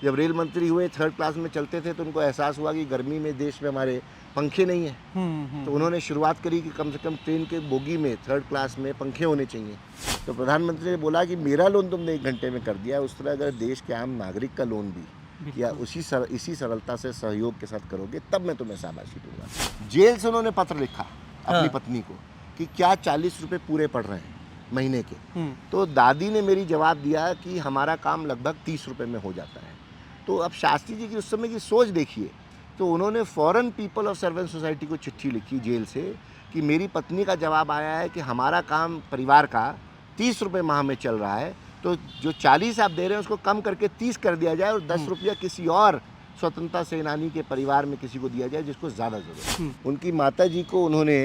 जब रेल मंत्री हुए, थर्ड क्लास में चलते थे, तो उनको एहसास हुआ कि गर्मी में देश में हमारे पंखे नहीं हैं। तो उन्होंने शुरुआत करी कि कम से कम ट्रेन के बोगी में थर्ड क्लास में पंखे होने चाहिए। तो प्रधानमंत्री ने बोला कि मेरा लोन तुमने 1 घंटे में कर दिया, उस तरह अगर देश के आम नागरिक का लोन भी या इसी सरलता से सहयोग के साथ करोगे, तब मैं तुम्हें शाबाशी दूंगा। जेल से उन्होंने पत्र लिखा अपनी पत्नी को कि क्या 40 रुपये पूरे पड़ रहे हैं महीने के। तो दादी ने मेरी जवाब दिया कि हमारा काम लगभग 30 रुपये में हो जाता है। तो अब शास्त्री जी की उस समय की सोच देखिए। तो उन्होंने foreign people of servant society को चिट्ठी लिखी जेल से कि मेरी पत्नी का जवाब आया है कि हमारा काम परिवार का 30 रुपये माह में चल रहा है, तो जो 40 आप दे रहे हैं उसको कम करके 30 कर दिया जाए और 10 रुपया किसी और स्वतंत्रता सेनानी के परिवार में किसी को दिया जाए जिसको ज़्यादा जरूरत है। उनकी माता जी को उन्होंने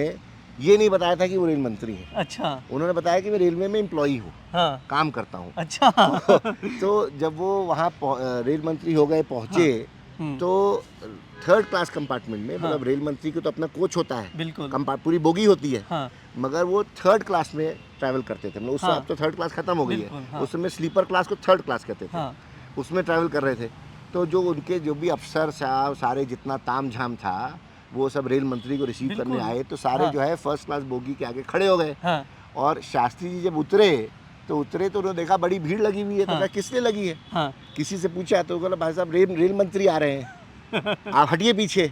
ये नहीं बताया था कि वो रेल मंत्री हैं। अच्छा। उन्होंने बताया कि मैं रेलवे में एम्प्लॉई हूँ, काम करता हूँ। अच्छा। तो जब वो वहाँ रेल मंत्री हो गए, पहुँचे, तो थर्ड क्लास कंपार्टमेंट में, मतलब रेल मंत्री को तो अपना कोच होता है, बिल्कुल, पूरी बोगी होती है, मगर वो थर्ड क्लास में ट्रैवल करते थे। मतलब उस समय अब तो थर्ड क्लास खत्म हो गई है, उस समय स्लीपर क्लास को थर्ड क्लास कहते थे, उसमें ट्रैवल कर रहे थे। तो जो उनके जो भी अफसर साहब सारे जितना ताम झाम था, वो सब रेल मंत्री को रिसीव करने आए। तो सारे जो है फर्स्ट क्लास बोगी के आगे खड़े हो गए। और शास्त्री जी जब उतरे तो उन्होंने देखा बड़ी भीड़ लगी हुई है। तो कहा किसने लगी है? किसी से पूछा तो बोला भाई साहब रेल मंत्री आ रहे हैं, आप हटिए पीछे।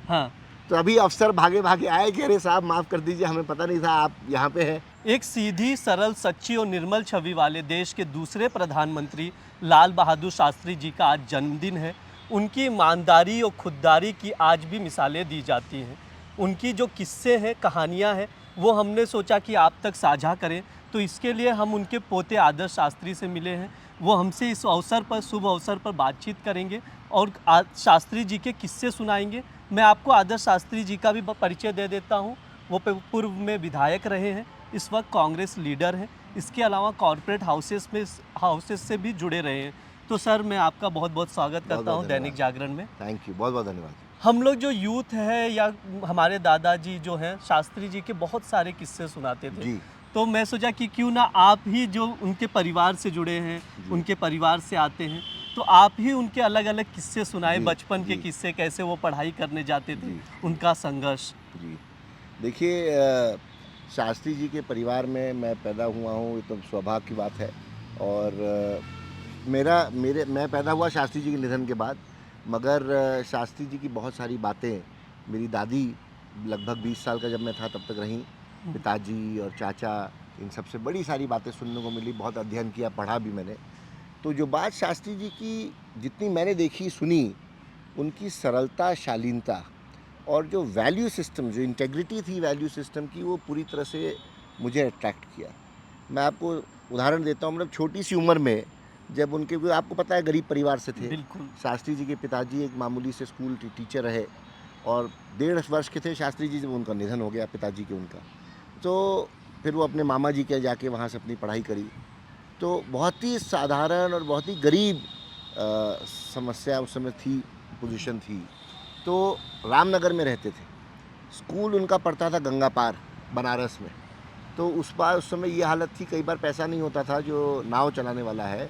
तो अभी अफसर भागे भागे आए कि अरे साहब माफ़ कर दीजिए, हमें पता नहीं था आप यहाँ पे हैं। एक सीधी, सरल, सच्ची और निर्मल छवि वाले देश के दूसरे प्रधानमंत्री लाल बहादुर शास्त्री जी का आज जन्मदिन है। उनकी ईमानदारी और खुददारी की आज भी मिसालें दी जाती हैं। उनकी जो किस्से हैं, कहानियाँ हैं, वो हमने सोचा कि आप तक साझा करें। तो इसके लिए हम उनके पोते आदर्श शास्त्री से मिले हैं। वो हमसे इस अवसर पर, शुभ अवसर पर बातचीत करेंगे और शास्त्री जी के किस्से सुनाएंगे। मैं आपको आदर्श शास्त्री जी का भी परिचय दे देता हूँ। वो पूर्व में विधायक रहे हैं, इस वक्त कांग्रेस लीडर हैं। इसके अलावा कॉरपोरेट हाउसेस से भी जुड़े रहे हैं। तो सर, मैं आपका बहुत बहुत स्वागत करता हूँ दैनिक जागरण में। थैंक यू, बहुत बहुत धन्यवाद। हम लोग जो यूथ है या हमारे दादाजी जो हैं, शास्त्री जी के बहुत सारे किस्से सुनाते थे जी। तो मैं सोचा कि क्यों ना आप ही जो उनके परिवार से जुड़े हैं, उनके परिवार से आते हैं, तो आप ही उनके अलग अलग किस्से सुनाए, बचपन के किस्से, कैसे वो पढ़ाई करने जाते थे, उनका संघर्ष। जी देखिए, शास्त्री जी के परिवार में मैं पैदा हुआ हूँ, ये तो सौभाग्य की बात है। और मैं पैदा हुआ शास्त्री जी के निधन के बाद, मगर शास्त्री जी की बहुत सारी बातें मेरी दादी लगभग 20 साल का जब मैं था तब तक रहीं। पिताजी और चाचा, इन सबसे बड़ी सारी बातें सुनने को मिली, बहुत अध्ययन किया, पढ़ा भी मैंने। तो जो बात शास्त्री जी की जितनी मैंने देखी सुनी, उनकी सरलता, शालीनता और जो वैल्यू सिस्टम, जो इंटेग्रिटी थी वैल्यू सिस्टम की, वो पूरी तरह से मुझे अट्रैक्ट किया। मैं आपको उदाहरण देता हूँ। मतलब छोटी सी उम्र में जब उनके, आपको पता है गरीब परिवार से थे। शास्त्री जी के पिताजी एक मामूली से स्कूल टीचर रहे और 1.5 वर्ष के थे शास्त्री जी जब उनका निधन हो गया, पिताजी के उनका। तो फिर वो अपने मामा जी के जाके वहाँ से अपनी पढ़ाई करी। तो बहुत ही साधारण और बहुत ही गरीब समस्या उस समय थी, पोजीशन थी। तो रामनगर में रहते थे। स्कूल उनका पढ़ता था गंगा पार, बनारस में। तो उस समय ये हालत थी, कई बार पैसा नहीं होता था जो नाव चलाने वाला है,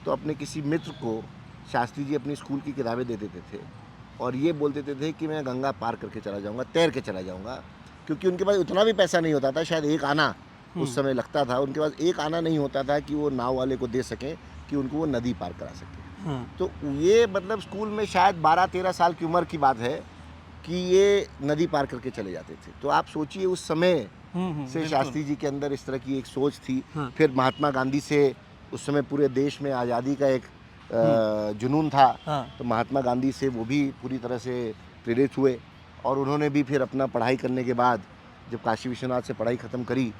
तो अपने किसी मित्र को शास्त्री जी अपनी स्कूल की किताबें दे देते थे और ये बोल देते थे कि मैं गंगा पार करके चला जाऊंगा, तैर के चला जाऊंगा। क्योंकि उनके पास उतना भी पैसा नहीं होता था, शायद 1 आना उस समय लगता था। उनके पास 1 आना नहीं होता था कि वो नाव वाले को दे सकें कि उनको वो नदी पार करा सकें। तो ये मतलब स्कूल में शायद 12-13 साल की उम्र की बात है कि ये नदी पार करके चले जाते थे। तो आप सोचिए उस समय से शास्त्री जी के अंदर इस तरह की एक सोच थी। फिर महात्मा गांधी से उस समय पूरे देश में आज़ादी का एक जुनून था। तो महात्मा गांधी से वो भी पूरी तरह से प्रेरित हुए और उन्होंने भी फिर अपना पढ़ाई करने के बाद जब काशी विश्वनाथ से पढ़ाई ख़त्म करी,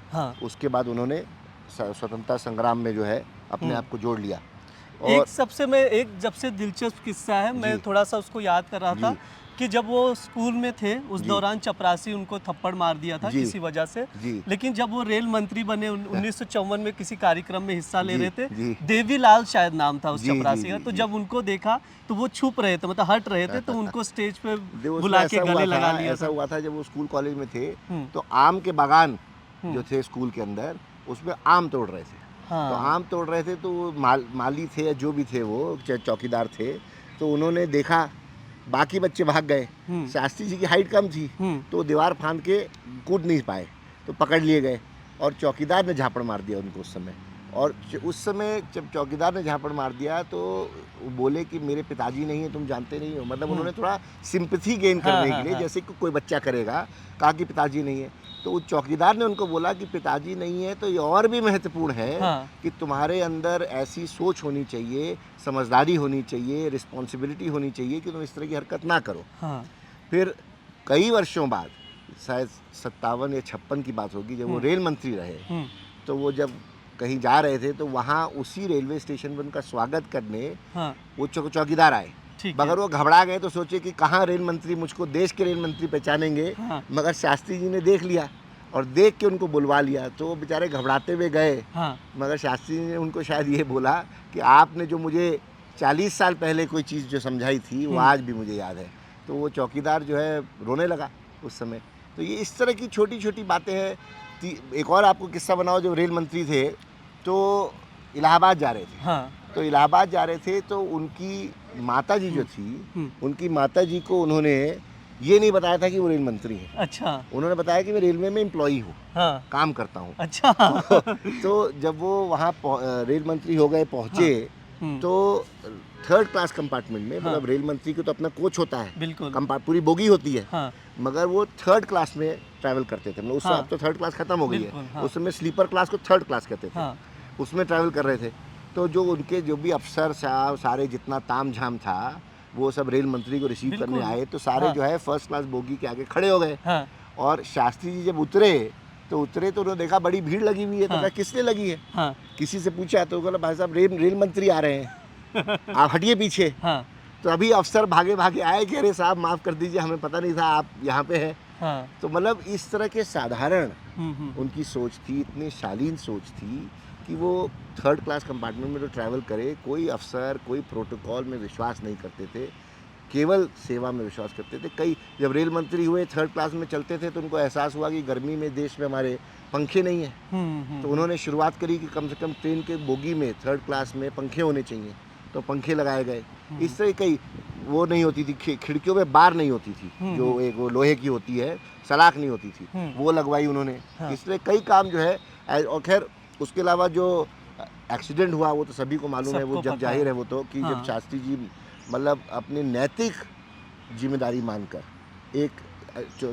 उसके बाद उन्होंने स्वतंत्रता संग्राम में जो है अपने आप को जोड़ लिया। और एक जब से दिलचस्प किस्सा है, मैं थोड़ा सा उसको याद कर रहा था कि जब वो स्कूल में थे उस दौरान चपरासी उनको थप्पड़ मार दिया था किसी वजह से। लेकिन जब वो रेल मंत्री बने 1954 में किसी कार्यक्रम में हिस्सा ले रहे थे, देवीलाल शायद नाम था उस चपरासी का। तो जब उनको देखा तो वो छुप रहे थे, मतलब हट रहे थे, तो उनको स्टेज पे बुला के गले लगा लिया। ऐसा हुआ था जब वो स्कूल कॉलेज में थे, तो आम के बागान जो थे स्कूल के अंदर, उसमें आम तोड़ रहे थे। तो आम तोड़ रहे थे तो माली थे या जो भी थे, वो चौकीदार थे, तो उन्होंने देखा बाकी बच्चे भाग गए, शास्त्री जी की हाइट कम थी तो दीवार फांद के कूद नहीं पाए, तो पकड़ लिए गए और चौकीदार ने झापड़ मार दिया उनको उस समय। और उस समय जब चौकीदार ने झापड़ मार दिया तो वो बोले कि मेरे पिताजी नहीं है, तुम जानते नहीं हो, मतलब उन्होंने थोड़ा सिंपैथी गेन करने के लिए, जैसे कि कोई बच्चा करेगा, कहा कि पिताजी नहीं है। तो उस चौकीदार ने उनको बोला कि पिताजी नहीं है तो ये और भी महत्वपूर्ण है कि तुम्हारे अंदर ऐसी सोच होनी चाहिए, समझदारी होनी चाहिए, रिस्पॉन्सिबिलिटी होनी चाहिए कि तुम इस तरह की हरकत ना करो। फिर कई वर्षों बाद, शायद 57 या 56 की बात होगी, जब वो रेल मंत्री रहे, तो वो जब कहीं जा रहे थे तो वहाँ उसी रेलवे स्टेशन पर उनका स्वागत करने वो चौकीदार आए। मगर वो घबरा गए तो सोचे कि कहाँ रेल मंत्री, मुझको देश के रेल मंत्री पहचानेंगे। मगर शास्त्री जी ने देख लिया और देख के उनको बुलवा लिया, तो वो बेचारे घबराते हुए गए। मगर शास्त्री जी ने उनको शायद ये बोला कि आपने जो मुझे 40 साल पहले कोई चीज़ जो समझाई थी वो आज भी मुझे याद है। तो वो चौकीदार जो है रोने लगा उस समय। तो ये इस तरह की छोटी छोटी बातें हैं। एक और आपको किस्सा बनाओ, जब रेल मंत्री थे तो इलाहाबाद जा रहे थे। तो इलाहाबाद जा रहे थे तो उनकी माता जी जो थी, उनकी माता जी को उन्होंने ये नहीं बताया था कि वो रेल मंत्री हैं। अच्छा। उन्होंने बताया कि मैं रेलवे में एम्प्लॉई हूँ, काम करता हूँ। अच्छा। तो जब वो वहाँ रेल मंत्री हो गए, पहुँचे, तो 3rd क्लास कंपार्टमेंट में, मतलब रेल मंत्री को तो अपना कोच होता है, बिल्कुल, पूरी बोगी होती है, मगर वो 3rd क्लास में ट्रैवल करते थे। मतलब उस समय अब तो 3rd क्लास खत्म हो गई है, उस समय स्लीपर क्लास को 3rd क्लास कहते थे, उसमें ट्रैवल कर रहे थे। तो जो उनके जो भी अफसर साहब, सारे जितना ताम झाम था, वो सब रेल मंत्री को रिसीव करने आए। तो सारे जो है 1st क्लास बोगी के आगे खड़े हो गए। और शास्त्री जी जब उतरे तो उन्होंने देखा बड़ी भीड़ लगी हुई है। तो कहा किसने लगी है? किसी से पूछा तो बोला भाई साहब रेल मंत्री आ रहे हैं, आप हटिए पीछे। तो अभी अफसर भागे भागे आए कि अरे साहब माफ़ कर दीजिए, हमें पता नहीं था आप यहाँ पे हैं। तो मतलब इस तरह के साधारण उनकी सोच थी, इतनी शालीन सोच थी कि वो 3rd क्लास कंपार्टमेंट में तो ट्रैवल करे, कोई अफसर, कोई प्रोटोकॉल में विश्वास नहीं करते थे, केवल सेवा में विश्वास करते थे। जब रेल मंत्री हुए 3rd क्लास में चलते थे तो उनको एहसास हुआ कि गर्मी में देश में हमारे पंखे नहीं हैं। तो उन्होंने शुरुआत करी कि कम से कम ट्रेन के बोगी में 3rd क्लास में पंखे होने चाहिए, तो पंखे लगाए गए। इस तरह कई वो नहीं होती थी, खिड़कियों में बार नहीं होती थी, जो एक वो लोहे की होती है, सलाख नहीं होती थी, वो लगवाई उन्होंने। इस तरह कई काम जो है। और खैर उसके अलावा जो एक्सीडेंट हुआ वो तो सभी को मालूम है, वो जब जाहिर है वो तो कि जब शास्त्री जी मतलब अपनी नैतिक जिम्मेदारी मानकर एक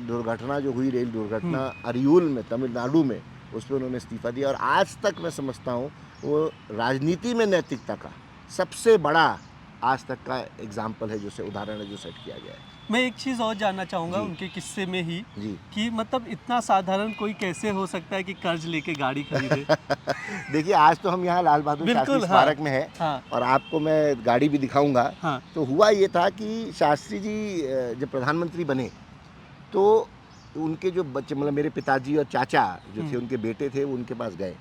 दुर्घटना जो हुई, रेल दुर्घटना अरियूल में, तमिलनाडु में, उस पर उन्होंने इस्तीफा दिया। और आज तक मैं समझता हूँ वो राजनीति में नैतिकता का सबसे बड़ा आज तक का एग्जाम्पल है, जो उदाहरण है जो सेट किया गया है। मैं एक चीज़ और जानना चाहूँगा उनके किस्से में ही कि मतलब इतना साधारण कोई कैसे हो सकता है कि कर्ज लेके गाड़ी खरीदे? देखिए आज तो हम यहाँ लाल बहादुर शास्त्री स्मारक में हैं और आपको मैं गाड़ी भी दिखाऊंगा। तो हुआ ये था कि शास्त्री जी जब प्रधानमंत्री बने तो उनके जो बच्चे, मतलब मेरे पिताजी और चाचा जो थे, उनके बेटे थे, वो उनके पास गए।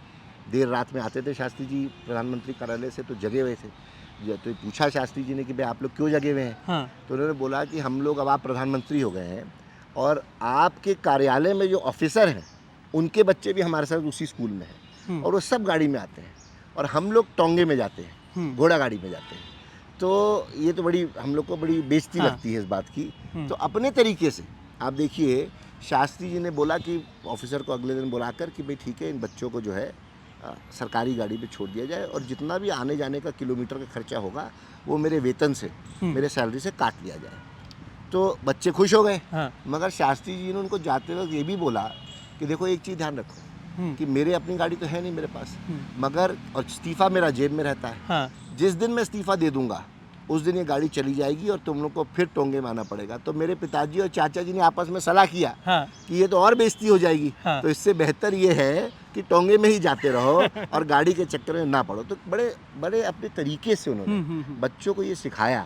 देर रात में आते थे शास्त्री जी प्रधानमंत्री कार्यालय से, तो जगे हुए थे। तो पूछा शास्त्री जी ने कि भाई आप लोग क्यों जगे हुए हैं? तो उन्होंने बोला कि हम लोग, अब आप प्रधानमंत्री हो गए हैं और आपके कार्यालय में जो ऑफिसर हैं उनके बच्चे भी हमारे साथ उसी स्कूल में हैं और वो सब गाड़ी में आते हैं और हम लोग टोंगे में जाते हैं, घोड़ा गाड़ी में जाते हैं। तो ये तो बड़ी हम लोग को बड़ी बेइज्जती लगती है इस बात की। तो अपने तरीके से आप देखिए, शास्त्री जी ने बोला कि ऑफिसर को अगले दिन बुलाकर कि भाई ठीक है, इन बच्चों को जो है सरकारी गाड़ी पे छोड़ दिया जाए और जितना भी आने जाने का किलोमीटर का खर्चा होगा वो मेरे वेतन से, मेरे सैलरी से काट लिया जाए। तो बच्चे खुश हो गए। मगर शास्त्री जी ने उनको जाते वक्त ये भी बोला कि देखो एक चीज़ ध्यान रखो कि मेरे अपनी गाड़ी तो है नहीं मेरे पास, मगर और इस्तीफा मेरा जेब में रहता है। जिस दिन मैं इस्तीफा दे दूंगा उस दिन ये गाड़ी चली जाएगी और तुम लोग को फिर टोंगे में आना पड़ेगा। तो मेरे पिताजी और चाचा जी ने आपस में सलाह किया कि ये तो और बेइज्जती हो जाएगी, तो इससे बेहतर ये है कि टोंगे में ही जाते रहो और गाड़ी के चक्कर में ना पड़ो। तो बड़े बड़े अपने तरीके से उन्होंने बच्चों को ये सिखाया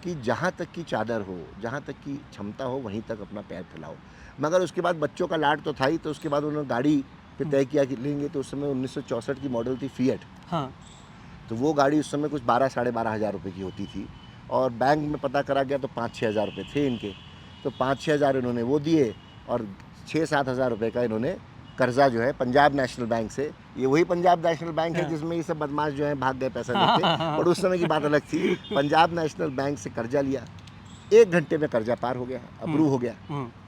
कि जहाँ तक की चादर हो, जहाँ तक की क्षमता हो, वहीं तक अपना पैर फैलाओ। मगर उसके बाद बच्चों का लाड तो था ही, तो उसके बाद उन्होंने गाड़ी पे तय किया कि लेंगे। तो उस समय 1964 की मॉडल थी फिएट। तो वो गाड़ी उस समय कुछ 12-12.5 हज़ार रुपये की होती थी और बैंक में पता करा गया तो 5-6 हज़ार रुपये थे इनके। तो 5-6 हज़ार इन्होंने वो दिए और 6-7 हज़ार रुपये का इन्होंने कर्जा जो है पंजाब नेशनल बैंक से, ये वही पंजाब नेशनल बैंक है हाँ। जिसमें ये सब बदमाश जो है भाग गए पैसा देके, और उस समय की बात अलग थी। पंजाब नेशनल बैंक से कर्जा लिया, 1 घंटे में कर्जा पार हो गया, अप्रूव हो गया।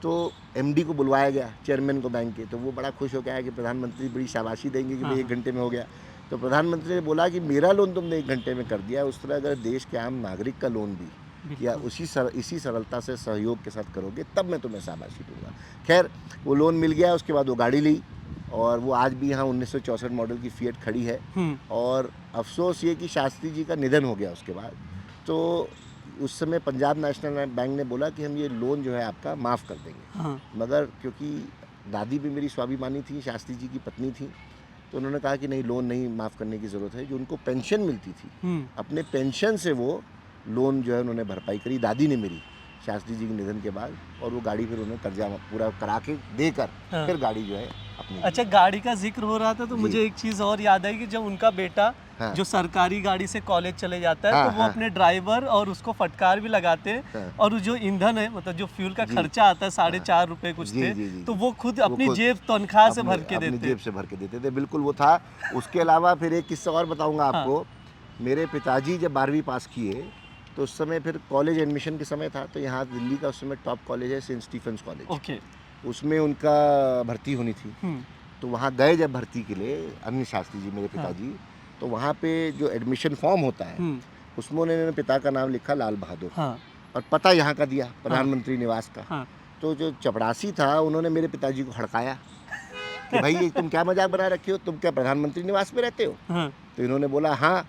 तो एमडी को बुलवाया गया, चेयरमैन को बैंक के, तो वो बड़ा खुश हो गया है कि प्रधानमंत्री बड़ी शाबाशी देंगे कि भाई 1 घंटे में हो गया। तो प्रधानमंत्री ने बोला कि मेरा लोन तुमने 1 घंटे में कर दिया, उस तरह अगर देश के आम नागरिक का लोन भी या इसी सरलता से सहयोग के साथ करोगे तब मैं तुम्हें शाबाशी दूंगा। खैर वो लोन मिल गया, उसके बाद वो गाड़ी ली, और वो आज भी यहाँ 1964 मॉडल की फिएट खड़ी है। और अफसोस ये कि शास्त्री जी का निधन हो गया उसके बाद। तो उस समय पंजाब नेशनल बैंक ने बोला कि हम ये लोन जो है आपका माफ़ कर देंगे, मगर क्योंकि दादी भी मेरी स्वाभिमानी थी, शास्त्री जी की पत्नी थी, तो उन्होंने कहा कि नहीं, लोन नहीं माफ़ करने की ज़रूरत है। जो उनको पेंशन मिलती थी, अपने पेंशन से वो लोन जो है उन्होंने भरपाई करी, दादी ने मेरी, शास्त्री जी के निधन के बाद। और वो गाड़ी फिर उन्होंने कर्जा पूरा करा के देकर फिर गाड़ी जो है अपनी। अच्छा, गाड़ी का जिक्र हो रहा था तो मुझे एक चीज़ और याद आई कि जब उनका बेटा जो सरकारी गाड़ी से कॉलेज चले जाता है तो वो अपने ड्राइवर और उसको फटकार भी लगाते हैं, और जो ईंधन है, मतलब जो फ्यूल का खर्चा आता है 4.5 रुपए कुछ थे, तो वो खुद अपनी जेब तनख्वाह से भर के देते, जेब से भर के देते थे। बिल्कुल वो था। उसके अलावा फिर एक किस्सा और बताऊंगा आपको। मेरे पिताजी जब 12वीं पास किए तो उस समय फिर कॉलेज एडमिशन के समय था, तो यहाँ दिल्ली का उस समय टॉप कॉलेज है सेंट स्टीफेंस कॉलेज, उसमें उनका भर्ती होनी थी। तो वहाँ गए जब भर्ती के लिए अनिल शास्त्री जी मेरे पिताजी, तो वहाँ पे जो एडमिशन फॉर्म होता है उसमें उन्होंने पिता का नाम लिखा लाल बहादुर, और पता यहाँ का दिया प्रधानमंत्री निवास का। तो जो चपरासी था उन्होंने मेरे पिताजी को हड़काया कि भाई ये तुम क्या मजाक बना रखे हो, तुम क्या प्रधानमंत्री निवास में रहते हो? तो इन्होंने बोला हाँ।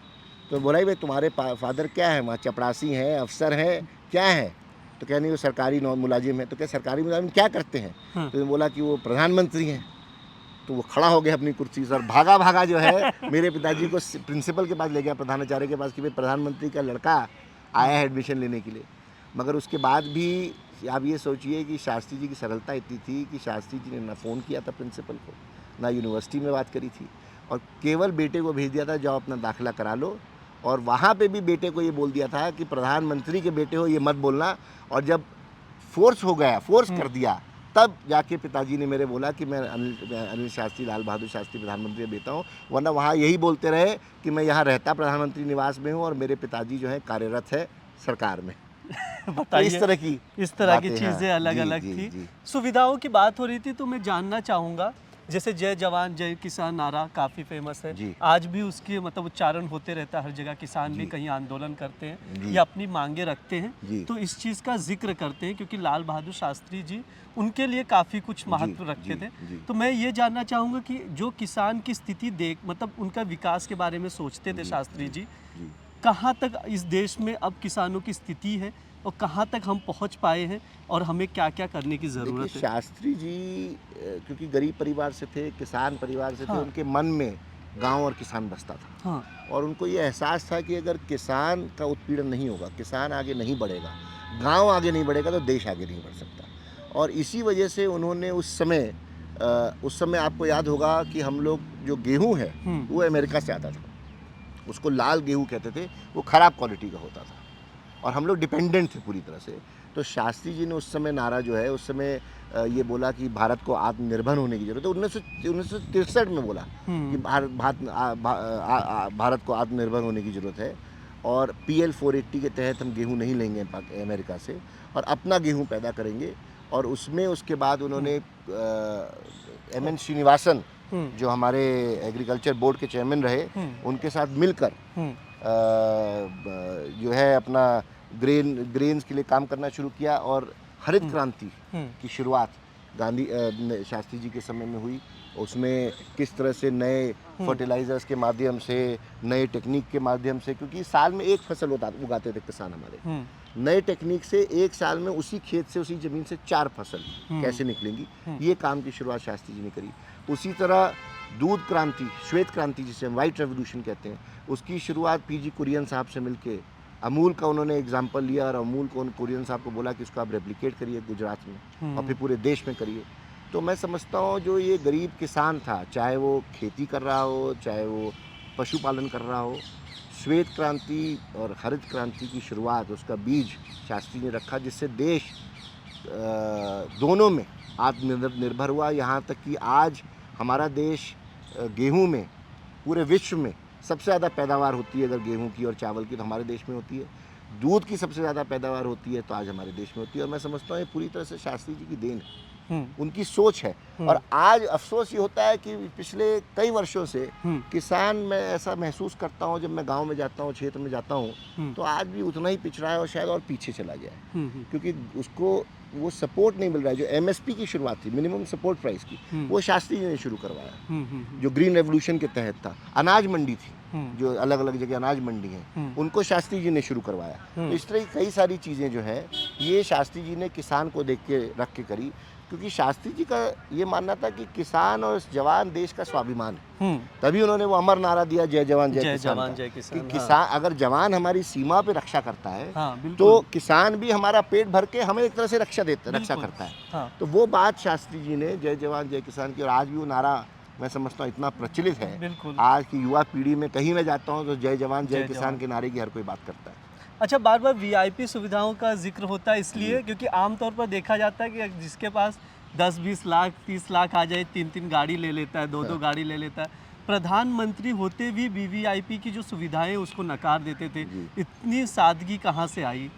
तो बोला ही भाई तुम्हारे फादर क्या है वहाँ, चपरासी हैं, अफसर हैं, क्या है? तो क्या नहीं, वो सरकारी मुलाजिम है। तो क्या सरकारी मुलाजिम क्या करते हैं? तो बोला कि वो प्रधानमंत्री हैं। तो वो खड़ा हो गया अपनी कुर्सी से और भागा जो है मेरे पिताजी को प्रिंसिपल के पास ले गया, प्रधानाचार्य के पास, कि भाई प्रधानमंत्री का लड़का आया है एडमिशन लेने के लिए। मगर उसके बाद भी आप ये सोचिए कि शास्त्री जी की सरलता इतनी थी कि शास्त्री जी ने ना फ़ोन किया था प्रिंसिपल को, ना यूनिवर्सिटी में बात करी थी, और केवल बेटे को भेज दिया था जाओ अपना दाखिला करा लो। और वहाँ पे भी बेटे को ये बोल दिया था कि प्रधानमंत्री के बेटे हो ये मत बोलना। और जब फोर्स कर दिया, तब जाके पिताजी ने मेरे बोला कि मैं अनिल शास्त्री, लाल बहादुर शास्त्री प्रधानमंत्री का बेटा हूँ, वरना वहाँ यही बोलते रहे कि मैं यहाँ रहता प्रधानमंत्री निवास में हूँ और मेरे पिताजी जो हैं कार्यरत है सरकार में। बताइए, इस तरह की चीज़ें अलग अलग थी। सुविधाओं की बात हो रही थी, तो मैं जानना चाहूँगा, जैसे जय जवान जय किसान नारा काफ़ी फेमस है, आज भी उसकी मतलब उच्चारण होते रहता है हर जगह। किसान भी कहीं आंदोलन करते हैं या अपनी मांगे रखते हैं, तो इस चीज़ का जिक्र करते हैं क्योंकि लाल बहादुर शास्त्री जी उनके लिए काफ़ी कुछ महत्व रखते थे। तो मैं ये जानना चाहूँगा कि जो किसान की स्थिति देख, मतलब उनका विकास के बारे में सोचते थे शास्त्री जी, कहाँ तक इस देश में अब किसानों की स्थिति है और कहाँ तक हम पहुँच पाए हैं और हमें क्या क्या करने की ज़रूरत है? शास्त्री जी क्योंकि गरीब परिवार से थे, किसान परिवार से थे, उनके मन में गांव और किसान बसता था। और उनको ये एहसास था कि अगर किसान का उत्पीड़न नहीं होगा, किसान आगे नहीं बढ़ेगा, गांव आगे नहीं बढ़ेगा, तो देश आगे नहीं बढ़ सकता। और इसी वजह से उन्होंने उस समय आपको याद होगा कि हम लोग जो गेहूँ है वो अमेरिका से आता था, उसको लाल गेहूँ कहते थे, वो ख़राब क्वालिटी का होता था और हम लोग डिपेंडेंट थे पूरी तरह से। तो शास्त्री जी ने उस समय नारा जो है, उस समय ये बोला कि भारत को आत्मनिर्भर होने की जरूरत है। 1963 में बोला कि भारत को आत्मनिर्भर होने की ज़रूरत है और PL 480 के तहत हम गेहूँ नहीं लेंगे अमेरिका से और अपना गेहूँ पैदा करेंगे। और उसमें उसके बाद उन्होंने MN श्रीनिवासन जो हमारे एग्रीकल्चर बोर्ड के चेयरमैन रहे, उनके साथ मिलकर जो है अपना ग्रेन्स के लिए काम करना शुरू किया। और हरित क्रांति की शुरुआत शास्त्री जी के समय में हुई। उसमें किस तरह से नए फर्टिलाइजर्स के माध्यम से, नए टेक्निक के माध्यम से, क्योंकि साल में एक फसल उगाते थे किसान हमारे, नए टेक्निक से एक साल में उसी खेत से, उसी ज़मीन से 4 फसल कैसे निकलेंगी, ये काम की शुरुआत शास्त्री जी ने करी। उसी तरह दूध क्रांति, श्वेत क्रांति जिसे हम व्हाइट रेवोल्यूशन कहते हैं, उसकी शुरुआत PG कुरियन साहब से मिलके अमूल का उन्होंने एग्जाम्पल लिया और अमूल को कुरियन साहब को बोला कि उसको आप रेप्लिकेट करिए गुजरात में और फिर पूरे देश में करिए। तो मैं समझता हूँ जो ये गरीब किसान था, चाहे वो खेती कर रहा हो, चाहे वो पशुपालन कर रहा हो, श्वेत क्रांति और हरित क्रांति की शुरुआत, उसका बीज शास्त्री ने रखा, जिससे देश दोनों में आत्मनिर्भर हुआ। यहाँ तक कि आज हमारा देश गेहूं में पूरे विश्व में सबसे ज़्यादा पैदावार होती है अगर गेहूं की और चावल की, तो हमारे देश में होती है। दूध की सबसे ज़्यादा पैदावार होती है तो आज हमारे देश में होती है। और मैं समझता हूँ ये पूरी तरह से शास्त्री जी की देन है, उनकी सोच है। और आज अफसोस ये होता है कि पिछले कई वर्षों से किसान, मैं ऐसा महसूस करता हूँ जब मैं गांव में जाता हूँ, क्षेत्र में जाता हूँ, तो आज भी उतना ही पिछड़ा है और शायद और पीछे चला गया है, क्योंकि उसको वो सपोर्ट नहीं मिल रहा है। जो एमएसपी की शुरुआत थी, मिनिमम सपोर्ट प्राइस की, वो शास्त्री जी ने शुरू करवाया, जो ग्रीन रेवोल्यूशन के तहत था। अनाज मंडी थी, जो अलग अलग जगह अनाज मंडी है, उनको शास्त्री जी ने शुरू करवाया। तो इस तरह की कई सारी चीज़ें जो है ये शास्त्री जी ने किसान को देख के रख के करी, क्योंकि शास्त्री जी का ये मानना था कि किसान और जवान देश का स्वाभिमान है। तभी उन्होंने वो अमर नारा दिया, जय जवान जय किसान, जय किसान। कि किसान अगर जवान हमारी सीमा पे रक्षा करता है, हाँ, तो किसान भी हमारा पेट भर के हमें एक तरह से रक्षा करता है। हाँ। तो वो बात शास्त्री जी ने जय जवान जय किसान की, और आज भी वो नारा मैं समझता हूँ इतना प्रचलित है। आज की युवा पीढ़ी में कहीं मैं जाता हूँ तो जय जवान जय किसान के नारे की हर कोई बात करता है। अच्छा, बार बार वीआईपी सुविधाओं का जिक्र होता है इसलिए क्योंकि आमतौर पर देखा जाता है कि जिसके पास 10-20 लाख 30 लाख आ जाए, 3-3 गाड़ी ले लेता है, 2-2 गाड़ी ले लेता है। प्रधानमंत्री होते भी वीवीआईपी की जो सुविधाएं उसको नकार देते थे। इतनी सादगी कहाँ से आई?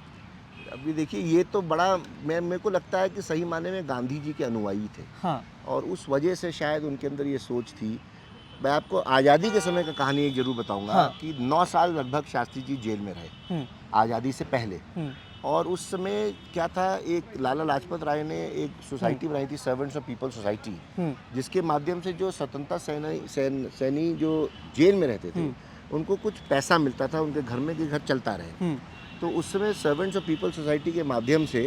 अभी देखिए, ये तो बड़ा मेरे को लगता है कि सही माने में गांधी जी के अनुयायी थे। हाँ। और उस वजह से शायद उनके अंदर ये सोच थी। मैं आपको आज़ादी के समय का कहानी एक जरूर बताऊंगा। हाँ। कि 9 साल लगभग शास्त्री जी जेल में रहे आज़ादी से पहले। और उस समय क्या था, एक लाला लाजपत राय ने एक सोसाइटी बनाई थी, सर्वेंट्स ऑफ पीपल सोसाइटी, जिसके माध्यम से जो स्वतंत्रता सैनी जो जेल में रहते थे उनको कुछ पैसा मिलता था, उनके घर में कि घर चलता रहे। तो उस समय सर्वेंट्स ऑफ पीपल सोसाइटी के माध्यम से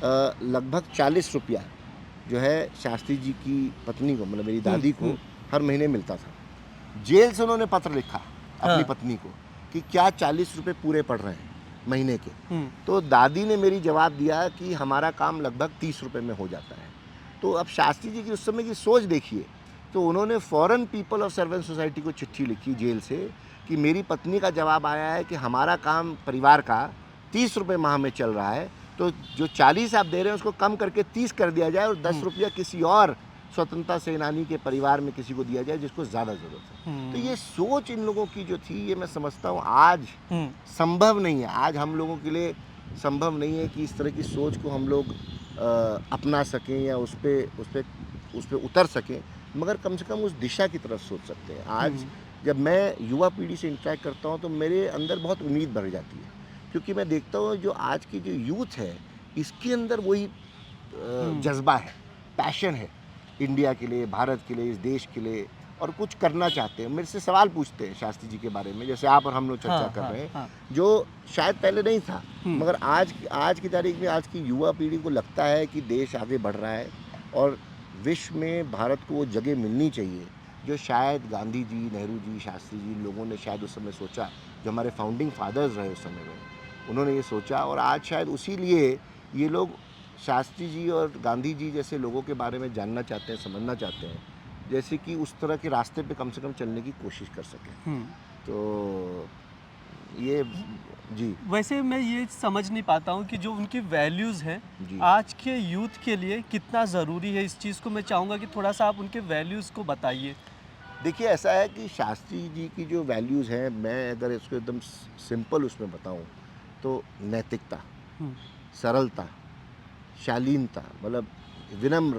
लगभग 40 रुपया जो है शास्त्री जी की पत्नी को, मतलब मेरी दादी को हर महीने मिलता था। जेल से उन्होंने पत्र लिखा अपनी पत्नी को कि क्या 40 रुपये पूरे पड़ रहे हैं महीने के। तो दादी ने मेरी जवाब दिया कि हमारा काम लगभग 30 रुपये में हो जाता है। तो अब शास्त्री जी की उस समय की सोच देखिए, तो उन्होंने foreign people of servant society को चिट्ठी लिखी जेल से कि मेरी पत्नी का जवाब आया है कि हमारा काम परिवार का 30 रुपये माह में चल रहा है, तो जो 40 आप दे रहे हैं उसको कम करके 30 कर दिया जाए और 10 रुपया किसी और स्वतंत्रता सेनानी के परिवार में किसी को दिया जाए जिसको ज़्यादा ज़रूरत है। तो ये सोच इन लोगों की जो थी, ये मैं समझता हूँ आज संभव नहीं है। आज हम लोगों के लिए संभव नहीं है कि इस तरह की सोच को हम लोग अपना सकें या उस पर उतर सकें, मगर कम से कम उस दिशा की तरफ सोच सकते हैं। आज जब मैं युवा पीढ़ी से इंटरेक्ट करता हूँ तो मेरे अंदर बहुत उम्मीद बढ़ जाती है, क्योंकि मैं देखता हूँ जो आज की जो यूथ है इसके अंदर वही जज्बा है, पैशन है इंडिया के लिए, भारत के लिए, इस देश के लिए, और कुछ करना चाहते हैं। मेरे से सवाल पूछते हैं शास्त्री जी के बारे में, जैसे आप और हम लोग चर्चा कर रहे हैं, जो शायद पहले नहीं था, मगर आज की तारीख में आज की युवा पीढ़ी को लगता है कि देश आगे बढ़ रहा है और विश्व में भारत को वो जगह मिलनी चाहिए जो शायद गांधी जी, नेहरू जी, शास्त्री जी लोगों ने शायद उस समय सोचा, जो हमारे फाउंडिंग फादर्स रहे उस समय में, उन्होंने ये सोचा। और आज शायद उसी लिए ये लोग शास्त्री जी और गांधी जी जैसे लोगों के बारे में जानना चाहते हैं, समझना चाहते हैं, जैसे कि उस तरह के रास्ते पे कम से कम चलने की कोशिश कर सकें। तो ये जी, वैसे मैं ये समझ नहीं पाता हूँ कि जो उनकी वैल्यूज़ हैं आज के यूथ के लिए कितना ज़रूरी है। इस चीज़ को मैं चाहूँगा कि थोड़ा सा आप उनके वैल्यूज़ को बताइए। देखिए, ऐसा है कि शास्त्री जी की जो वैल्यूज़ हैं, मैं अगर इसको एकदम सिंपल उसमें बताऊँ तो नैतिकता, सरलता, शालीनता, मतलब विनम्र,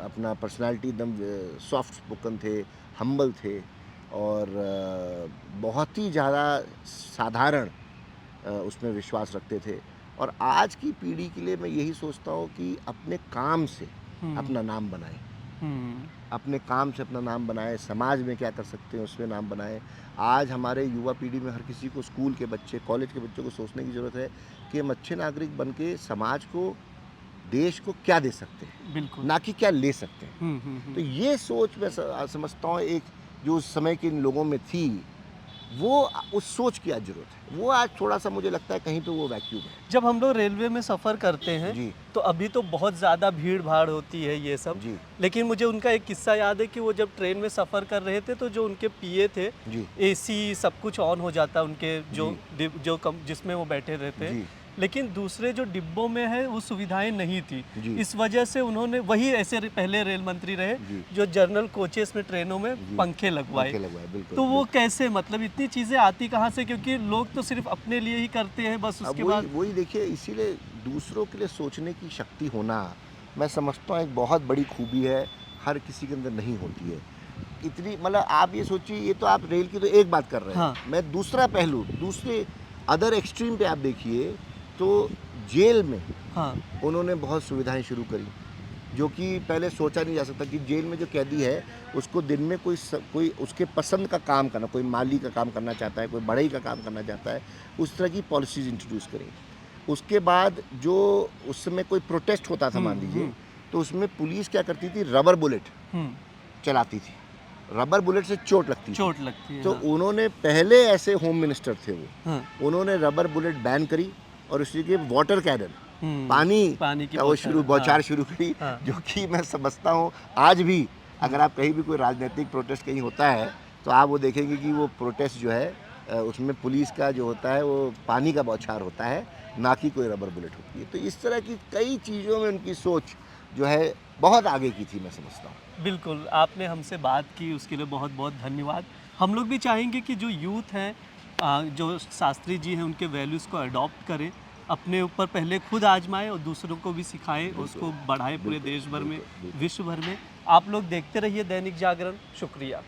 अपना पर्सनालिटी एकदम सॉफ्ट स्पोकन थे, हम्बल थे, और बहुत ही ज़्यादा साधारण उसमें विश्वास रखते थे। और आज की पीढ़ी के लिए मैं यही सोचता हूँ कि अपने काम से अपना नाम बनाएं, अपने काम से अपना नाम बनाएं, समाज में क्या कर सकते हैं उसमें नाम बनाएं। आज हमारे युवा पीढ़ी में हर किसी को, स्कूल के बच्चे, कॉलेज के बच्चों को सोचने की ज़रूरत है कि हम अच्छे नागरिक बन के समाज को, देश को क्या दे सकते हैं, बिल्कुल, ना कि क्या ले सकते हैं। तो ये सोच मैं समझता हूँ एक जो उस समय के इन लोगों में थी, वो उस सोच की आज जरूरत है। वो आज थोड़ा सा मुझे लगता है कहीं पे वो वैक्यूम है। जब हम लोग रेलवे में सफ़र करते हैं जी, तो अभी तो बहुत ज़्यादा भीड़ भाड़ होती है ये सब जी, लेकिन मुझे उनका एक किस्सा याद है कि वो जब ट्रेन में सफ़र कर रहे थे तो जो उनके पीए थे, जी, एसी सब कुछ ऑन हो जाता उनके जो जिसमें वो बैठे रहते हैं, लेकिन दूसरे जो डिब्बों में है वो सुविधाएं नहीं थी। जी। इस वजह से उन्होंने वही ऐसे पहले रेल मंत्री रहे जी। जो जनरल कोचेस में ट्रेनों में जी। पंखे लगवाए। पंखे लगवाए, बिल्कुल। तो वो कैसे, मतलब इतनी चीज़ें आती कहाँ से, क्योंकि लोग तो सिर्फ अपने लिए ही करते हैं बस, अब उसके वही बाद वही देखिए, इसीलिए दूसरों के लिए सोचने की शक्ति होना, मैं समझता हूँ एक बहुत बड़ी खूबी है, हर किसी के अंदर नहीं होती है। इतनी मतलब आप ये सोचिए, ये तो आप रेल की तो एक बात कर रहे हैं, हाँ। मैं दूसरा पहलू, दूसरे अदर एक्सट्रीम पे आप देखिए तो जेल में हाँ। उन्होंने बहुत सुविधाएं शुरू करी, जो कि पहले सोचा नहीं जा सकता कि जेल में जो कैदी है उसको दिन में कोई उसके पसंद का काम करना, कोई माली का काम करना चाहता है, कोई बढ़ई का काम करना चाहता है, उस तरह की पॉलिसीज़ इंट्रोड्यूस करी। उसके बाद जो उस समय कोई प्रोटेस्ट होता था मान लीजिए, तो उसमें पुलिस क्या करती थी, रबर बुलेट हम्म, चलाती थी, रबर बुलेट से चोट लगती थी। चोट लगती है। तो हाँ। उन्होंने पहले, ऐसे होम मिनिस्टर थे वो, हाँ। उन्होंने रबर बुलेट बैन करी और उसी के वाटर कैनन, पानी की का वो शुरू बौछार हाँ। शुरू करी, हाँ। जो कि मैं समझता हूँ आज भी अगर आप कहीं भी कोई राजनीतिक प्रोटेस्ट कहीं होता है तो आप वो देखेंगे कि वो प्रोटेस्ट जो है उसमें पुलिस का जो होता है वो पानी का बौछार होता है, ना कि कोई रबर बुलेट होती है। तो इस तरह की कई चीज़ों में उनकी सोच जो है बहुत आगे की थी, मैं समझता हूँ। बिल्कुल, आपने हमसे बात की उसके लिए बहुत बहुत धन्यवाद। हम लोग भी चाहेंगे कि जो यूथ हैं, जो शास्त्री जी हैं, उनके वैल्यूज़ को अडॉप्ट करें, अपने ऊपर पहले खुद आजमाएं और दूसरों को भी सिखाएं, उसको बढ़ाएं पूरे बिल्कुल, देश भर में, बिल्कुल, बिल्कुल। विश्व भर में। आप लोग देखते रहिए दैनिक जागरण। शुक्रिया।